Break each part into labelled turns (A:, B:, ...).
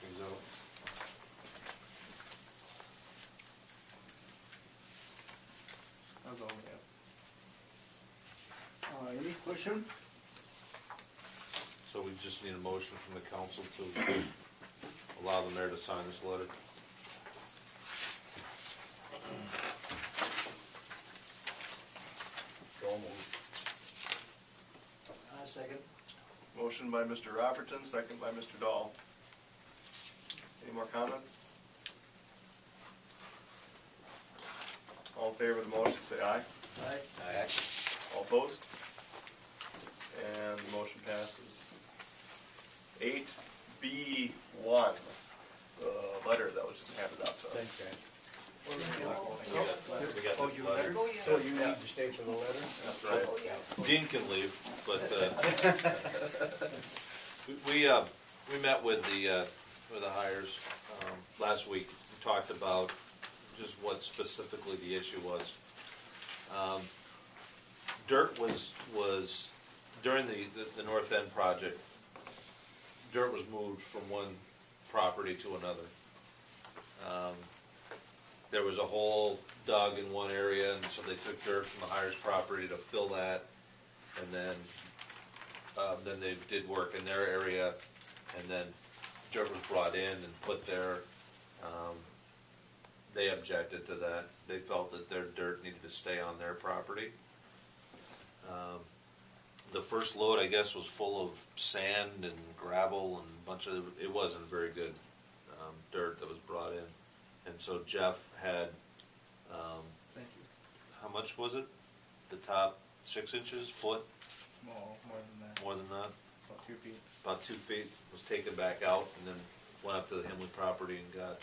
A: things out.
B: That's all we have.
C: Any question?
A: So we just need a motion from the council to allow the mayor to sign this letter.
C: Second.
B: Motion by Mr. Robertson, second by Mr. Dahl. Any more comments? All in favor of the motion, say aye.
C: Aye.
D: Aye.
B: All opposed? And the motion passes. 8B1, the letter that was just handed out to us.
C: Thanks, guys.
A: We got
C: Oh,
A: this
C: you
A: letter.
C: letter? So you need to stay for the letter?
B: That's right.
A: Dean can leave, but, we met with the hires, last week. We talked about just what specifically the issue was. Dirt was, during the North End project, dirt was moved from one property to another. There was a hole dug in one area, and so they took dirt from the Hires property to fill that, and then they did work in their area, and then dirt was brought in and put there. They objected to that. They felt that their dirt needed to stay on their property. The first load, I guess, was full of sand and gravel and a bunch of, it wasn't very good dirt that was brought in. And so Jeff had,
B: Thank you.
A: how much was it? The top 6 inches, foot,
B: More than that.
A: more than that?
B: About 2 feet.
A: About 2 feet, was taken back out and then went up to the Himley property and got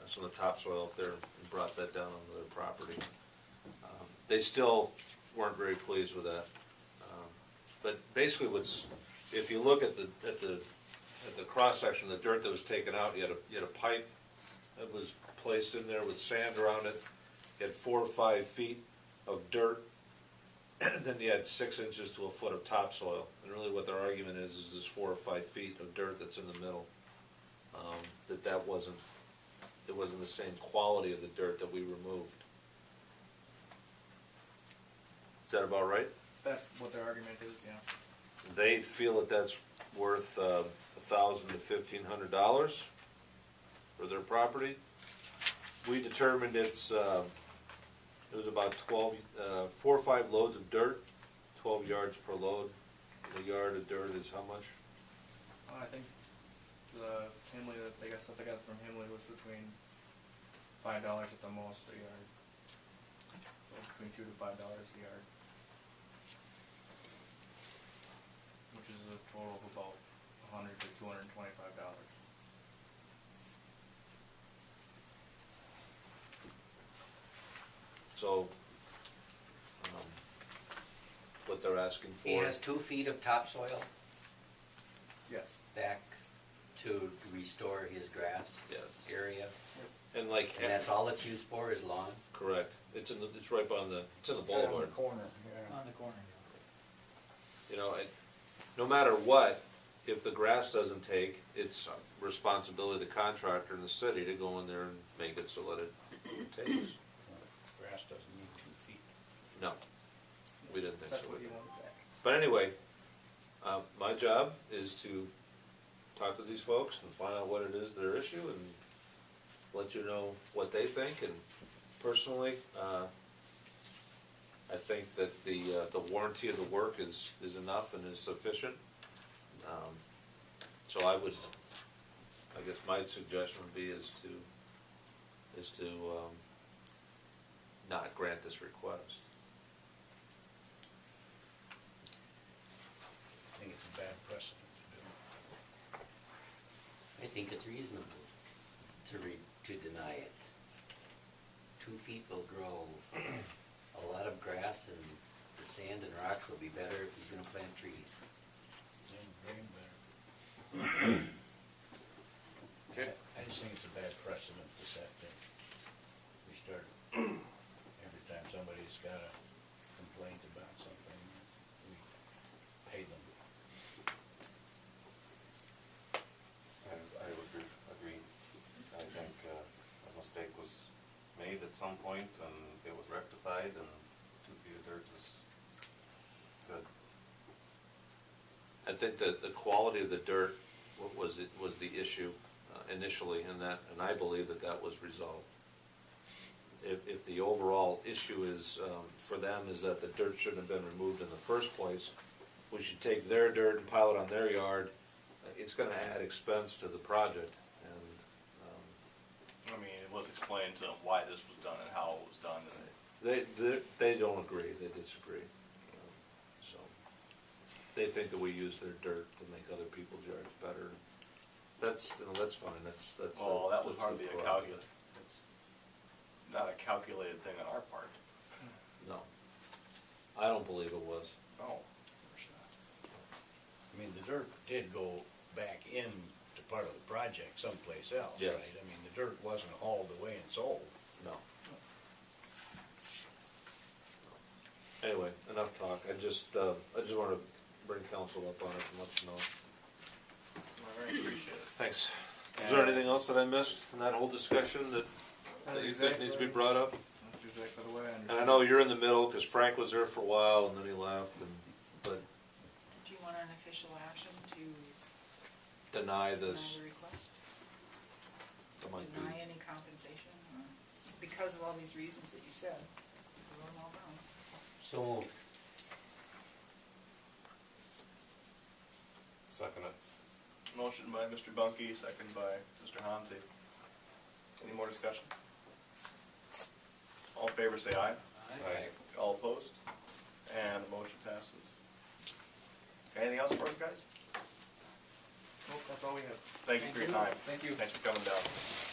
A: some of the topsoil up there and brought that down onto their property. They still weren't very pleased with that. But basically if you look at the cross section, the dirt that was taken out, you had a pipe that was placed in there with sand around it. You had 4 or 5 feet of dirt, and then you had 6 inches to a foot of topsoil. And really what their argument is this 4 or 5 feet of dirt that's in the middle. It wasn't the same quality of the dirt that we removed. Is that about right?
B: That's what their argument is, yeah.
A: They feel that that's worth $1,000 to $1,500 for their property. We determined it was about 4 or 5 loads of dirt, 12 yards per load. The yard of dirt is how much?
B: I think the Himley stuff they got from Himley was between $5 at the most a yard. So between $2 to $5 a yard. Which is a total of about $100 to $225.
A: So, what they're asking for.
D: He has 2 feet of topsoil
B: Yes.
D: back to restore his grass
A: Yes.
D: area,
A: And like,
D: and that's all it's used for is lawn?
A: correct. It's right on it's in the boulevard.
C: On the corner, yeah.
D: On the corner.
A: You know, no matter what, if the grass doesn't take, it's responsibility of the contractor in the city to go in there and make it so that it takes.
C: Grass doesn't need 2 feet.
A: No, we didn't think
B: That's
A: so.
B: what you wanted back.
A: But anyway, my job is to talk to these folks and find out what it is their issue and let you know what they think. And personally, I think that the warranty of the work is enough and is sufficient. So I guess my suggestion would be is to not grant this request.
C: I think it's a bad precedent to do.
D: I think it's reasonable to deny it. 2 feet will grow a lot of grass, and the sand and rocks will be better if he's gonna plant trees.
C: And grain better.
A: Okay.
C: I just think it's a bad precedent to set that we start, every time somebody's got a complaint about something, we pay them.
A: I would agree. I
E: made at some point and it was rectified, and 2 feet of dirt is good.
A: I think that the quality of the dirt was the issue initially, and I believe that was resolved. If the overall issue is, for them, is that the dirt shouldn't have been removed in the first place, we should take their dirt and pile it on their yard. It's gonna add expense to the project, and,
F: I mean, it was explained to them why this was done and how it was done, and
A: they don't agree, they disagree. So, they think that we use their dirt to make other people's yards better. That's, that's fine, that's.
F: well, that was
A: that's
F: hardly
A: the
F: a calculate. It's not a calculated thing on our part.
A: No, I don't believe it was.
F: No, of course not.
C: I mean, the dirt did go back in to part of the project someplace else,
A: Yes.
C: right? I mean, the dirt wasn't hauled away and sold.
A: No. Anyway, enough talk. I just wanted to bring council up on it and let you know.
F: I very appreciate it.
A: Thanks. Is there anything else that I missed in that whole discussion that you think needs to be brought up?
B: That's exactly the way I
A: And
B: understand
A: I know you're in the middle, cause Frank was there for a while and then he left, but
G: Do you want an official action to
A: deny
G: deny
A: this,
G: the request?
A: that might be.
G: Deny any compensation, or because of all these reasons that you said, we wrote them all down.
D: So moved.
E: Second it.
F: Motion by Mr. Bunky, second by Mr. Hansi. Any more discussion? All in favor say aye.
E: Aye.
F: All opposed? And the motion passes. Anything else for us, guys?
B: Nope, that's all we have.
F: Thank you for your time.
B: Thank you.
F: Thanks for coming down.